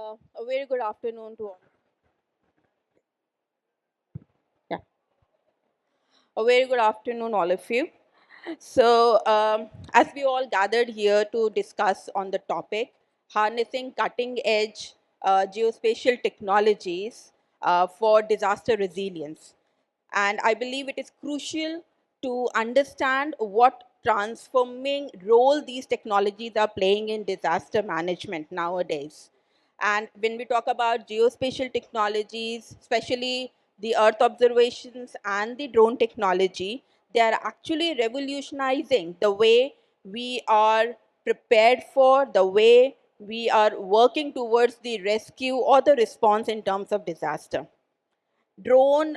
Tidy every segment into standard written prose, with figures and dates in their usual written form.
A very good afternoon to all. Yeah, a very good afternoon, all of you. As we all gathered here to discuss on the topic, harnessing cutting edge geospatial technologies for disaster resilience. And I believe it is crucial to understand what transforming role these technologies are playing in disaster management nowadays. And when we talk about geospatial technologies, especially the Earth observations and the drone technology, they are actually revolutionizing the way we are prepared for, the way we are working towards the rescue or the response in terms of disaster. Drone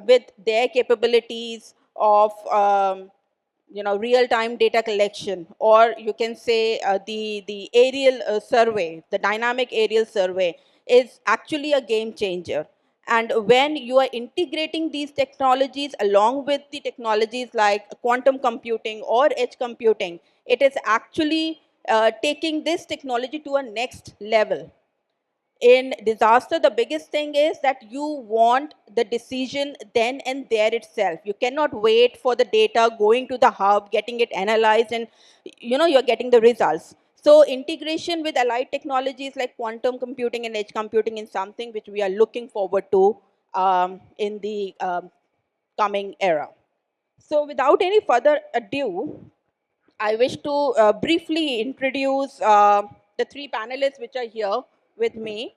with their capabilities of real-time data collection, or you can say the aerial survey, the dynamic aerial survey is actually a game changer. And when you are integrating these technologies along with the technologies like quantum computing or edge computing, it is actually taking this technology to a next level. In disaster, the biggest thing is that you want the decision then and there itself. You cannot wait for the data going to the hub, getting it analyzed, and you're getting the results. So integration with allied technologies like quantum computing and edge computing is something which we are looking forward to in the coming era. So without any further ado, I wish to briefly introduce the three panelists which are here with me.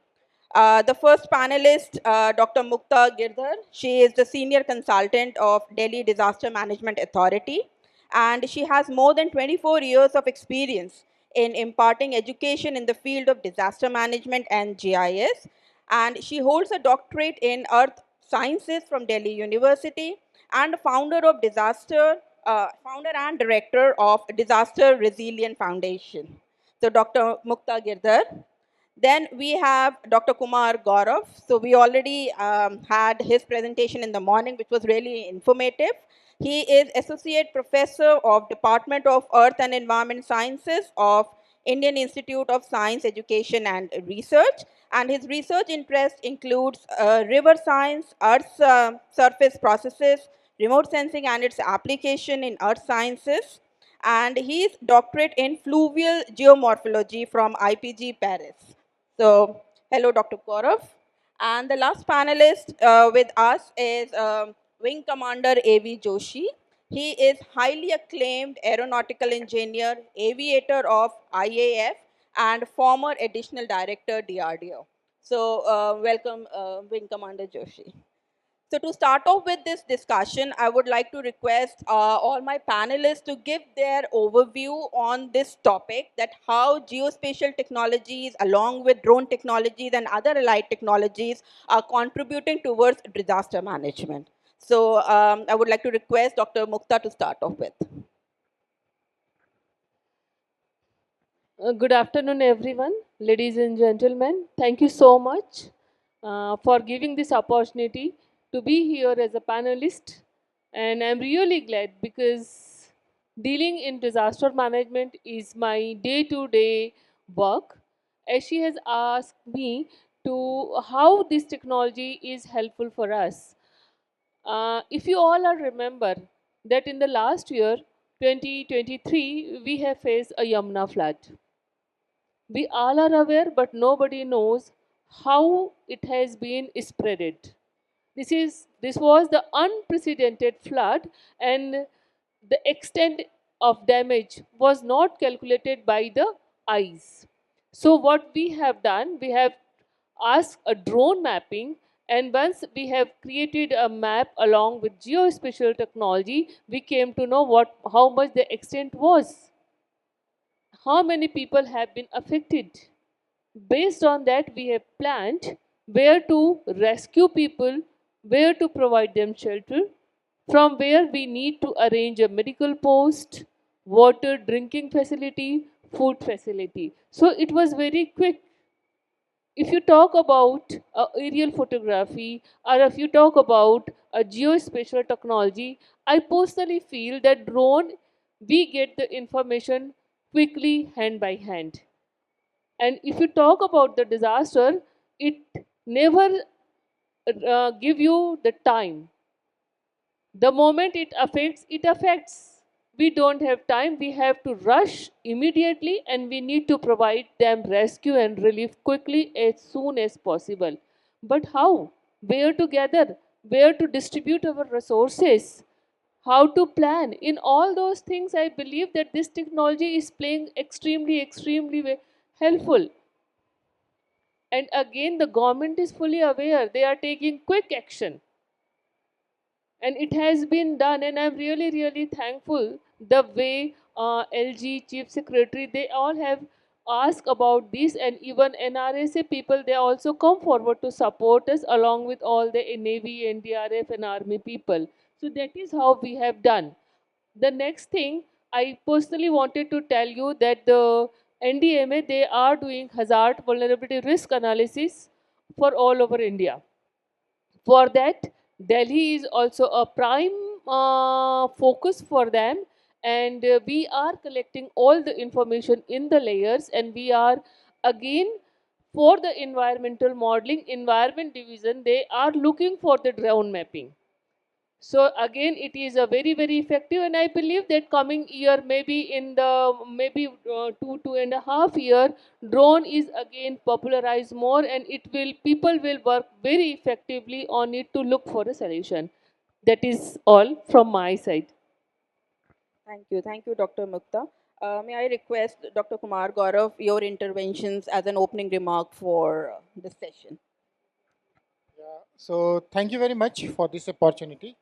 The first panelist, Dr. Mukta Girdhar. She is the senior consultant of Delhi Disaster Management Authority, and she has more than 24 years of experience in imparting education in the field of disaster management and GIS. And she holds a doctorate in earth sciences from Delhi University and founder and director of Disaster Resilient Foundation. So Dr. Mukta Girdhar. Then we have Dr. Kumar Gaurav. So we already had his presentation in the morning, which was really informative. He is Associate Professor of Department of Earth and Environment Sciences of Indian Institute of Science, Education and Research. And his research interest includes river science, Earth's surface processes, remote sensing and its application in earth sciences. And he is doctorate in fluvial geomorphology from IPG Paris. So, hello, Dr. Gaurav. And the last panelist with us is Wing Commander A.V. Joshi. He is highly acclaimed aeronautical engineer, aviator of IAF, and former additional director DRDO. So, welcome, Wing Commander Joshi. So to start off with this discussion, I would like to request all my panelists to give their overview on this topic, that how geospatial technologies along with drone technologies and other allied technologies are contributing towards disaster management. So I would like to request Dr. Mukta to start off with. Good afternoon, everyone, ladies and gentlemen. Thank you so much for giving this opportunity to be here as a panelist. And I'm really glad because dealing in disaster management is my day to day work. As she has asked me to how this technology is helpful for us. If you all are remember that in the last year, 2023, we have faced a Yamuna flood. We all are aware, but nobody knows how it has been spreaded. This was the unprecedented flood, and the extent of damage was not calculated by the eyes. So what we have done, we have asked a drone mapping, and once we have created a map along with geospatial technology, we came to know how much the extent was, how many people have been affected. Based on that, we have planned where to rescue people, where to provide them shelter, from where we need to arrange a medical post, water, drinking facility, food facility. So it was very quick. If you talk about aerial photography, or if you talk about a geospatial technology, I personally feel that drone, we get the information quickly hand by hand. And if you talk about the disaster, it never give you the time. The moment it affects. We don't have time, we have to rush immediately, and we need to provide them rescue and relief quickly as soon as possible. But how? Where to gather? Where to distribute our resources? How to plan? In all those things, I believe that this technology is playing extremely helpful. And again, the government is fully aware, they are taking quick action, and it has been done. And I'm really thankful the way LG chief secretary, they all have asked about this, and even NRSA people, they also come forward to support us along with all the Navy, NDRF and Army people. So that is how we have done. The next thing, I personally wanted to tell you that the NDMA, they are doing hazard vulnerability risk analysis for all over India. For that, Delhi is also a prime focus for them, and we are collecting all the information in the layers, and we are again, for the environmental modeling, environment division, they are looking for the drone mapping. So again, it is a very effective, and I believe that coming year, maybe in the maybe 2.5 year, drone is again popularized more, and it will, people will work very effectively on it to look for a solution. That is all from my side. Thank you, Dr. Mukta. May I request Dr. Kumar Gaurav, your interventions as an opening remark for this session? Yeah. So thank you very much for this opportunity.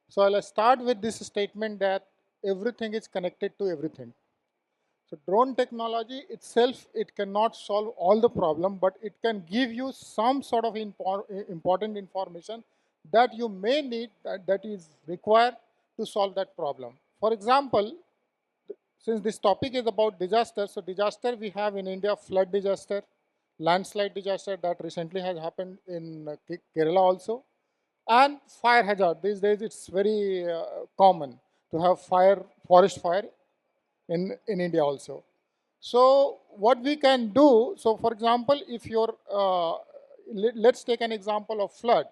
So I'll start with this statement that everything is connected to everything. So drone technology itself, it cannot solve all the problem, but it can give you some sort of important information that you may need, that is required to solve that problem. For example, since this topic is about disaster, so disaster we have in India, flood disaster, landslide disaster that recently has happened in Kerala also, and fire hazard. These days it's very common to have fire, forest fire in India also. So what we can do, so for example, if you're, let's take an example of flood.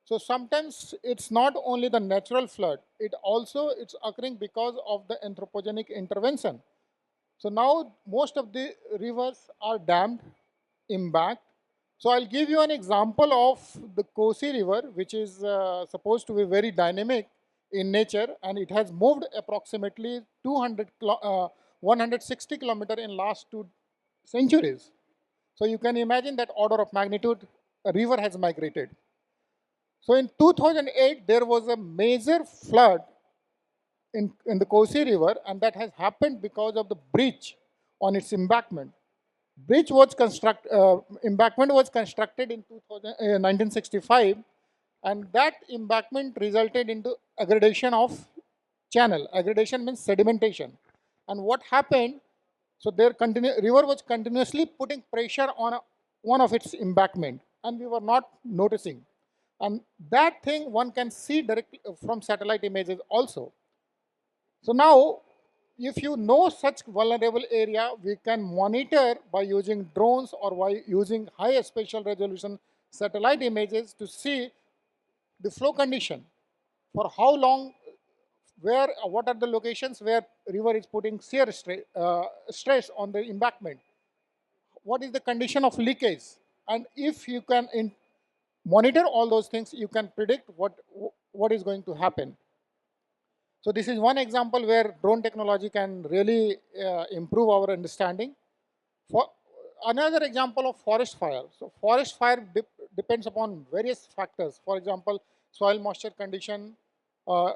So sometimes it's not only the natural flood, it also it's occurring because of the anthropogenic intervention. So now most of the rivers are dammed, embanked. So I'll give you an example of the Kosi River, which is supposed to be very dynamic in nature, and it has moved approximately 160 kilometer in last 2 centuries. So you can imagine that order of magnitude a river has migrated. So in 2008, there was a major flood in the Kosi River, and that has happened because of the breach on its embankment. Embankment was constructed in 1965, and that embankment resulted into aggradation of channel. Aggradation means sedimentation. And what happened? So river was continuously putting pressure on one of its embankment, and we were not noticing. And that thing one can see directly from satellite images also. So now, if you know such vulnerable area, we can monitor by using drones or by using high spatial resolution satellite images to see the flow condition, for how long, where, what are the locations where river is putting shear stress on the embankment, what is the condition of leakage, and if you can monitor all those things, you can predict what is going to happen. So this is one example where drone technology can really improve our understanding. For another example of forest fire. So forest fire depends upon various factors. For example, soil moisture condition, uh,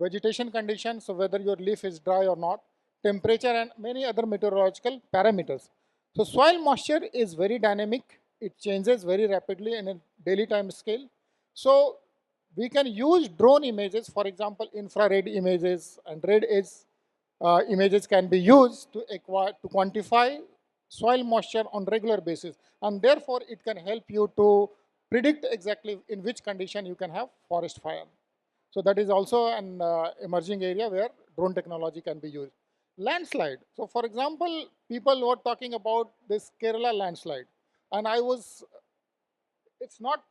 vegetation condition, so whether your leaf is dry or not, temperature and many other meteorological parameters. So soil moisture is very dynamic. It changes very rapidly in a daily time scale. So we can use drone images, for example, infrared images and red edge images can be used to quantify soil moisture on regular basis, and therefore it can help you to predict exactly in which condition you can have forest fire. So that is also an emerging area where drone technology can be used. Landslide. So, for example, people were talking about this Kerala landslide, and I was, it's not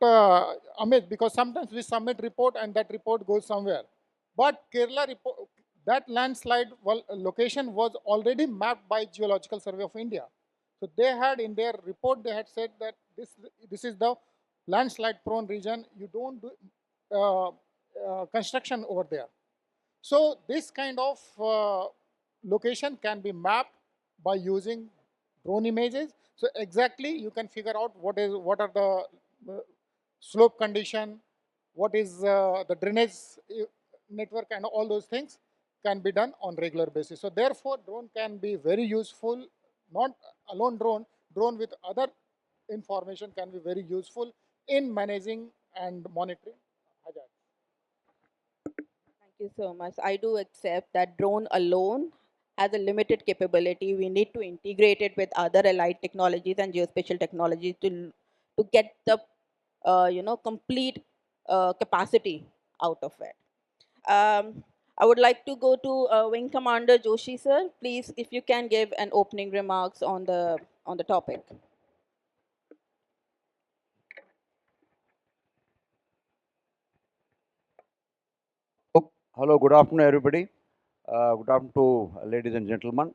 amazed because sometimes we submit report and that report goes somewhere. But Kerala report, that landslide location was already mapped by Geological Survey of India. So they had in their report, they had said that this is the landslide prone region. You don't do construction over there. So this kind of location can be mapped by using drone images. So exactly you can figure out what are the slope condition, what is the drainage network, and all those things can be done on regular basis. So therefore, drone can be very useful. Not alone drone with other information can be very useful in managing and monitoring hazards. Thank you so much. I do accept that drone alone has a limited capability. We need to integrate it with other allied technologies and geospatial technologies to get the complete capacity out of it. I would like to go to Wing Commander Joshi sir. Please, if you can give an opening remarks on the topic. Hello, good afternoon, everybody. Good afternoon to ladies and gentlemen.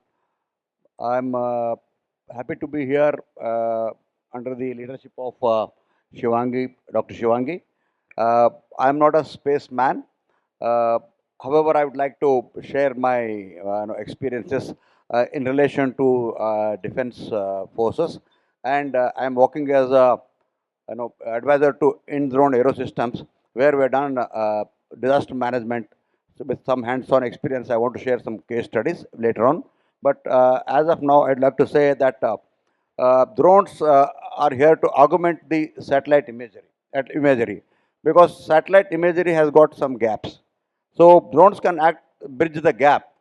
I'm happy to be here under the leadership of Shivangi, Dr. Shivangi. Uh, I'm not a spaceman. Uh, However, I would like to share my experiences in relation to defense forces, and I'm working as a advisor to in-drone aerosystems, where we've done disaster management. So with some hands-on experience. I want to share some case studies later on. But as of now, I'd like to say that drones are here to augment the satellite imagery, because satellite imagery has got some gaps. So drones can bridge the gap.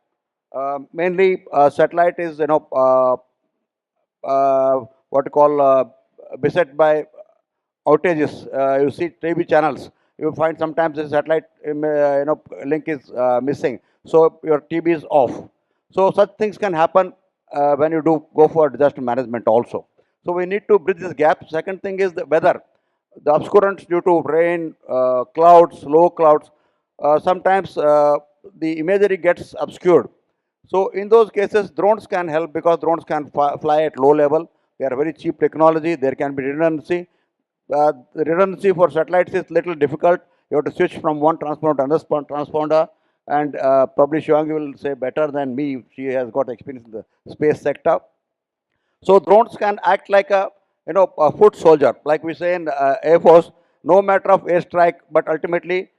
Mainly, satellite is what you call beset by outages. You see TV channels. You find sometimes the satellite link is missing, so your TV is off. So such things can happen when you do go for disaster management also. So we need to bridge this gap. Second thing is the weather. The obscurance due to rain, clouds, low clouds. Sometimes the imagery gets obscured. So in those cases, drones can help because drones can fly at low level. They are very cheap technology. There can be redundancy. The redundancy for satellites is little difficult. You have to switch from one transponder to another transponder. And probably Shivangi will say better than me. She has got experience in the space sector. So drones can act like a foot soldier, like we say in Air Force. No matter of airstrike, but ultimately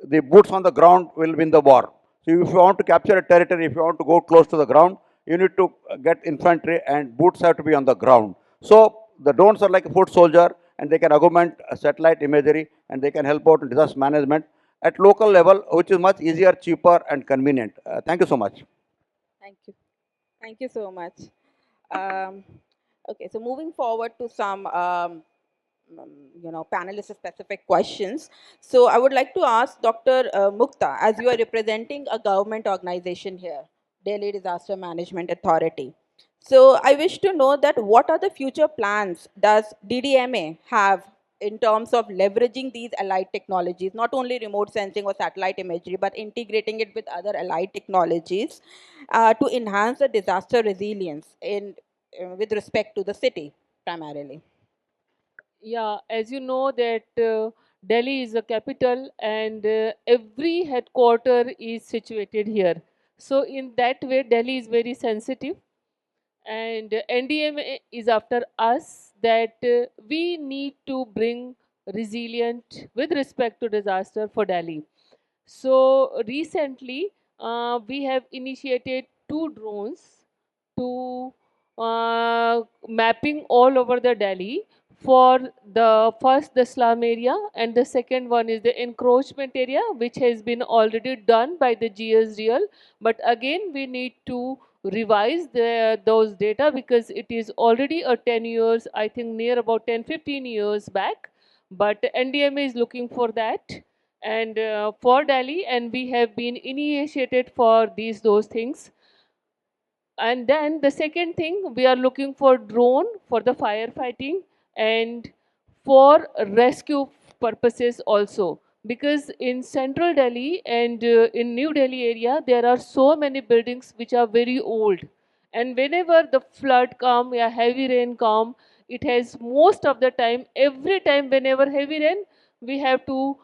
the boots on the ground will win the war. So if you want to capture a territory, if you want to go close to the ground, you need to get infantry, and boots have to be on the ground. So the drones are like a foot soldier, and they can augment satellite imagery, and they can help out in disaster management at local level, which is much easier, cheaper, and convenient. Thank you so much. Thank you. Thank you so much. Um, okay, so moving forward to some panelist specific questions. So I would like to ask Dr. Mukta, as you are representing a government organization here, Delhi Disaster Management Authority. So I wish to know that what are the future plans does DDMA have in terms of leveraging these allied technologies, not only remote sensing or satellite imagery, but integrating it with other allied technologies to enhance the disaster resilience in with respect to the city primarily. Yeah, as you know that Delhi is a capital, and every headquarter is situated here. So in that way, Delhi is very sensitive, and NDMA is after us that we need to bring resilient with respect to disaster for Delhi. So recently, we have initiated two drones to mapping all over the Delhi. For the first, the slum area, and the second one is the encroachment area, which has been already done by the GSDL. But again, we need to revise those data because it is already a 10 years, I think near about 10-15 years back. But NDMA is looking for that, and for Delhi, and we have been initiated for those things. And then the second thing, we are looking for drone for the firefighting and for rescue purposes also, because in central Delhi and in New Delhi area there are so many buildings which are very old, and whenever the flood come, yeah, heavy rain come, it has most of the time, every time whenever heavy rain, we have to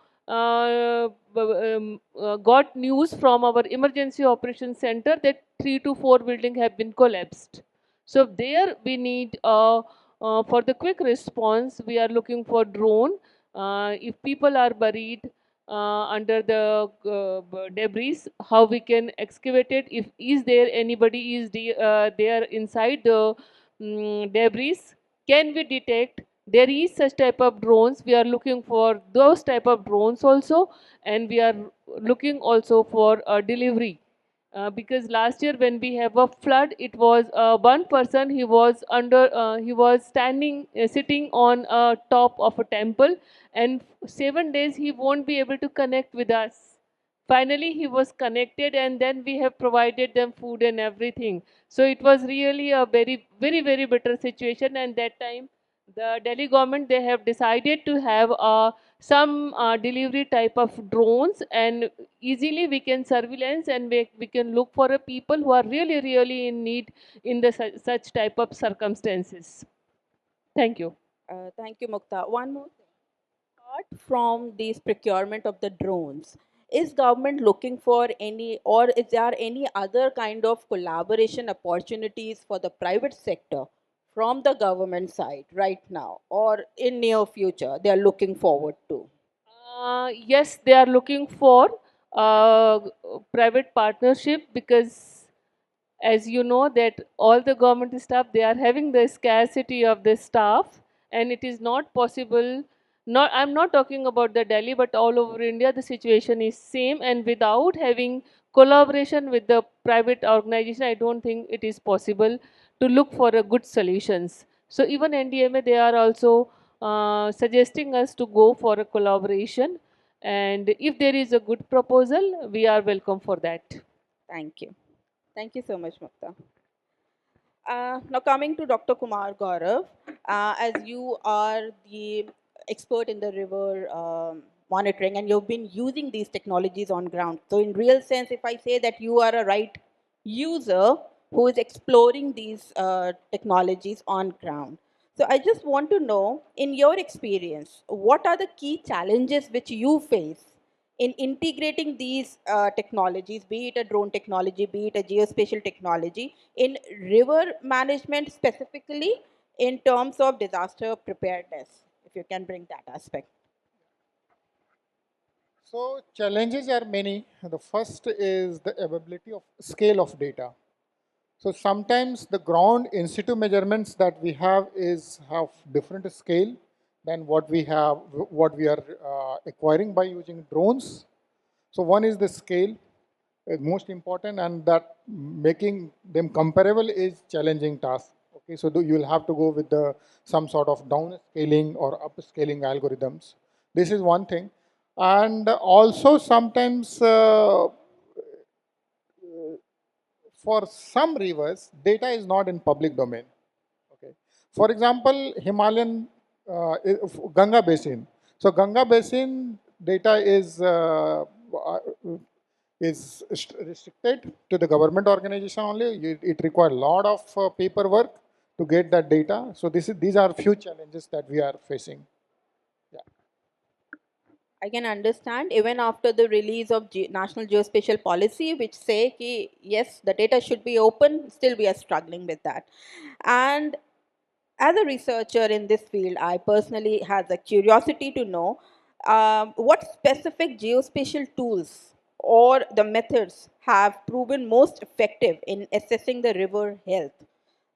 got news from our emergency operations center that 3 to 4 buildings have been collapsed. So there we need for the quick response, we are looking for drone. If people are buried under the debris, how we can excavate it? If is there anybody is there inside the debris, can we detect? There is such type of drones. We are looking for those type of drones also, and we are looking also for delivery, because last year when we have a flood, it was one person, he was he was standing sitting on a top of a temple, and 7 days he won't be able to connect with us. Finally he was connected, and then we have provided them food and everything. So it was really a very better situation, and that time the Delhi government, they have decided to have some delivery type of drones, and easily we can surveillance, and we can look for a people who are really in need in the such type of circumstances. Thank you. Thank you, Mukta. One more thing. Apart from these procurement of the drones, is government looking for any, or is there any other kind of collaboration opportunities for the private sector from the government side right now or in near future they are looking forward to? Yes, they are looking for uh, private partnership, because as you know that all the government staff, they are having the scarcity of the staff, and it is not possible. Not, I'm not talking about the Delhi, but all over India the situation is same, and without having collaboration with the private organization, I don't think it is possible to look for a good solutions. So even NDMA, they are also suggesting us to go for a collaboration, and if there is a good proposal, we are welcome for that. Thank you. Thank you so much, Mukta. Now coming to Dr. Kumar Gaurav, as you are the expert in the river monitoring and you've been using these technologies on ground. So in real sense, if I say that you are a right user who is exploring these technologies on ground. So I just want to know, in your experience, what are the key challenges which you face in integrating these technologies, be it a drone technology, be it a geospatial technology, in river management specifically in terms of disaster preparedness, if you can bring that aspect. So challenges are many. The first is the availability of scale of data. So sometimes the ground in situ measurements that we have different scale than what we are acquiring by using drones. So one is the scale, most important, and that making them comparable is challenging task. Okay, so you will have to go with the some sort of down scaling or upscaling algorithms. This is one thing, and also sometimes for some rivers, data is not in public domain. Okay. For example, Himalayan Ganga Basin. So Ganga Basin data is restricted to the government organization only. It requires a lot of paperwork to get that data. So these are few challenges that we are facing. Yeah. I can understand even after the release of National Geospatial Policy, which say ki, yes, the data should be open, still we are struggling with that. And as a researcher in this field, I personally has a curiosity to know what specific geospatial tools or the methods have proven most effective in assessing the river health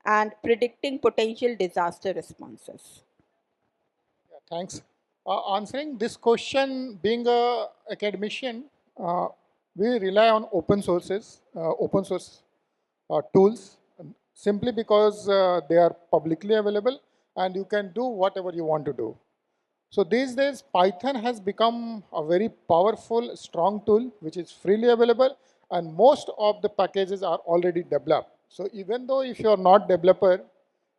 and predicting potential disaster responses. Yeah, thanks. Answering this question, being a academician, we rely on open source tools, simply because they are publicly available and you can do whatever you want to do. So these days, Python has become a very powerful, strong tool which is freely available, and most of the packages are already developed. So even though if you're not developer,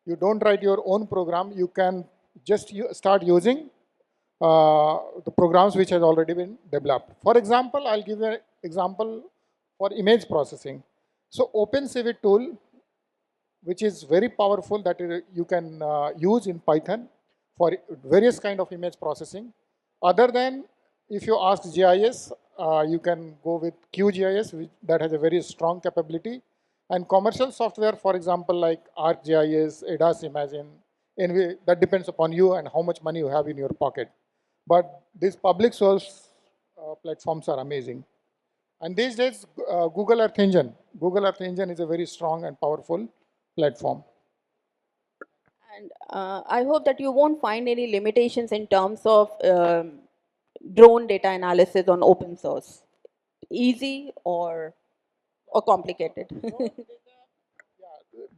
you don't write your own program, you can just start using the programs which has already been developed. For example, I'll give you an example for image processing. So OpenCV tool, which is very powerful, that you can use in Python for various kind of image processing. Other than, if you ask GIS, you can go with QGIS, that has a very strong capability. And commercial software, for example, like ArcGIS, ADAS Imagine, anyway, that depends upon you and how much money you have in your pocket. But these public source platforms are amazing. And these days, Google Earth Engine is a very strong and powerful platform. And I hope that you won't find any limitations in terms of drone data analysis on open source. Easy or complicated.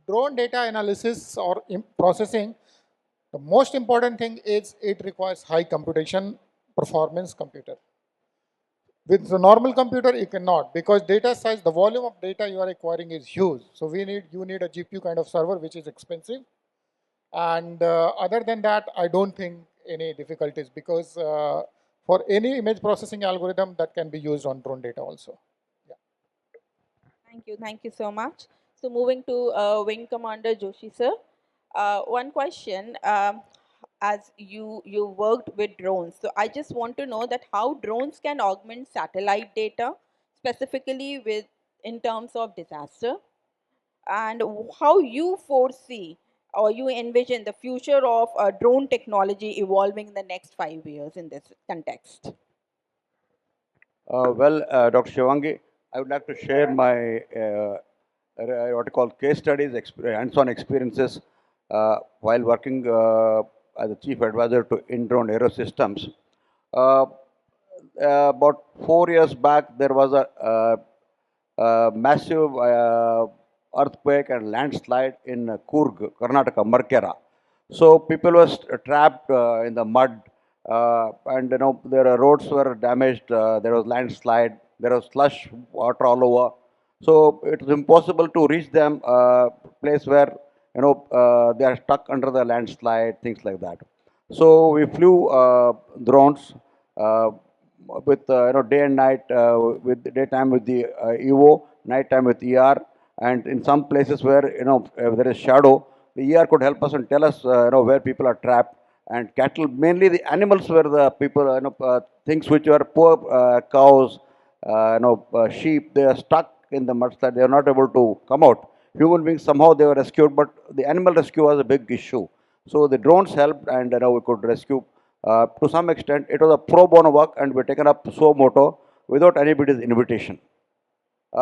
Drone data analysis or processing, the most important thing is it requires high computation performance computer. With the normal computer, you cannot, because data size, the volume of data you are acquiring is huge. So you need a GPU kind of server, which is expensive. And other than that, I don't think any difficulties, because for any image processing algorithm that can be used on drone data also. Yeah. Thank you so much. So moving to Wing Commander Joshi sir, one question. As you worked with drones, so I just want to know that how drones can augment satellite data, specifically with in terms of disaster, and how you foresee or you envision the future of drone technology evolving in the next 5 years in this context. Dr. Shivangi, I would like to share my what you call case studies, hands-on experiences while working as a chief advisor to in-drone aerosystems. Uh, about 4 years back, there was a massive earthquake and landslide in Coorg, Karnataka, Markera. So people were trapped in the mud, and their roads were damaged. There was landslide. There was slush water all over. So it was impossible to reach them. Place where they are stuck under the landslide, things like that. So we flew drones uh, with day and night, with daytime with the EVO, nighttime with ER, and in some places where if there is shadow, the ER could help us and tell us where people are trapped. And cattle, mainly the animals were the people, things which were poor cows, sheep. They are stuck in the mudslide. They are not able to come out. Human beings somehow they were rescued, but the animal rescue was a big issue. So the drones helped, and we could rescue to some extent. It was a pro bono work, and we taken up suo moto without anybody's invitation.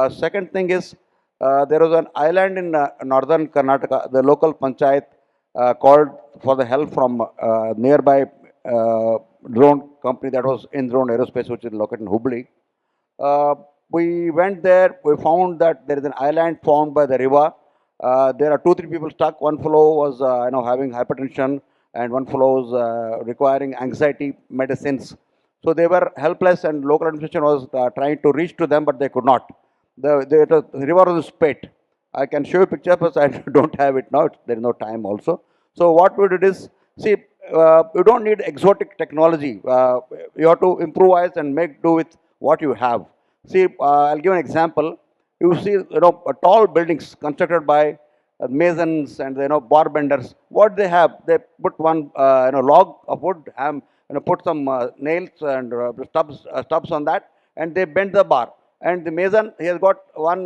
Second thing is, there was an island in northern Karnataka. The local panchayat called for the help from nearby drone company that was in drone aerospace, which is located in Hubli. Uh, we went there. We found that there is an island formed by the river. There are 2, 3 people stuck. One fellow was having hypertension, and one fellow was requiring anxiety medicines. So they were helpless, and local administration was trying to reach to them, but they could not. The river was split. I can show you pictures, but I don't have it now. There is no time also. So what we did is, see, you don't need exotic technology. You have to improvise and make do with what you have. See, I'll give an example. You see, tall buildings constructed by masons and bar benders. What they have, they put one log of wood, put some nails and stubs on that, and they bend the bar. And the mason, he has got one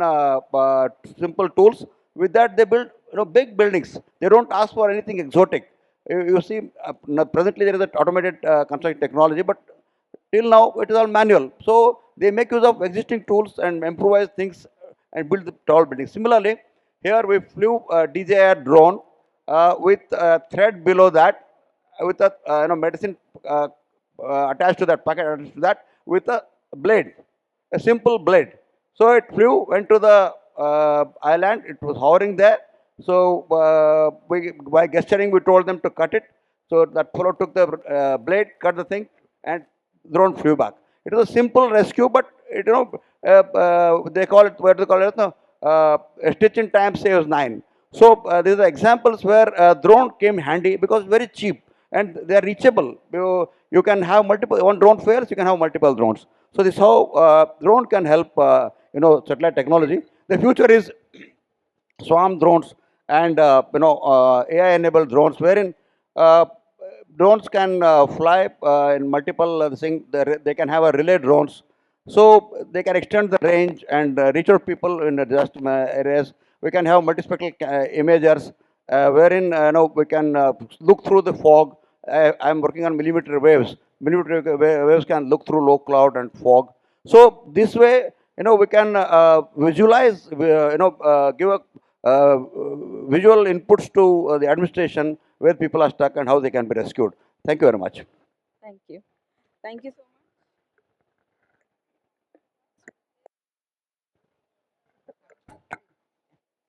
simple tools. With that, they build big buildings. They don't ask for anything exotic. You see, presently there is an automated construction technology, but till now it is all manual. So they make use of existing tools and improvise things and build the tall buildings. Similarly, here we flew a DJI drone with a thread below that, with a medicine attached to that packet, attached to that, with a blade, a simple blade. So it flew, went to the island. It was hovering there. So by gesturing, we told them to cut it. So that fellow took the blade, cut the thing, and drone flew back. It was a simple rescue, but they call it, what do they call it? No, stitching time saves 9. So these are examples where drone came handy because very cheap and they are reachable. You can have multiple, one drone fails, you can have multiple drones. So this how drone can help, satellite technology. The future is swarm drones and AI-enabled drones, wherein uh, drones can fly in multiple thing. They can have a relay drones, so they can extend the range and reach out people in the disaster areas. We can have multispectral imagers, wherein we can look through the fog. I'm working on millimeter waves. Millimeter waves can look through low cloud and fog. So this way, we can visualize, give a visual inputs to the administration where people are stuck and how they can be rescued. Thank you very much. Thank you. Thank you so much.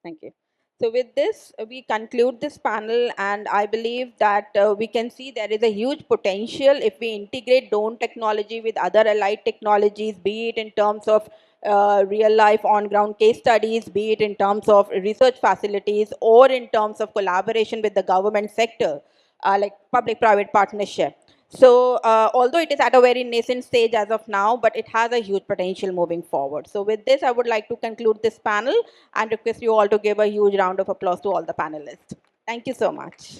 Thank you. So with this, we conclude this panel, and I believe that we can see there is a huge potential if we integrate drone technology with other allied technologies, be it in terms of real life on ground case studies, be it in terms of research facilities, or in terms of collaboration with the government sector, like public private partnership. So although it is at a very nascent stage as of now, but it has a huge potential moving forward. So with this, I would like to conclude this panel and request you all to give a huge round of applause to all the panelists. Thank you so much.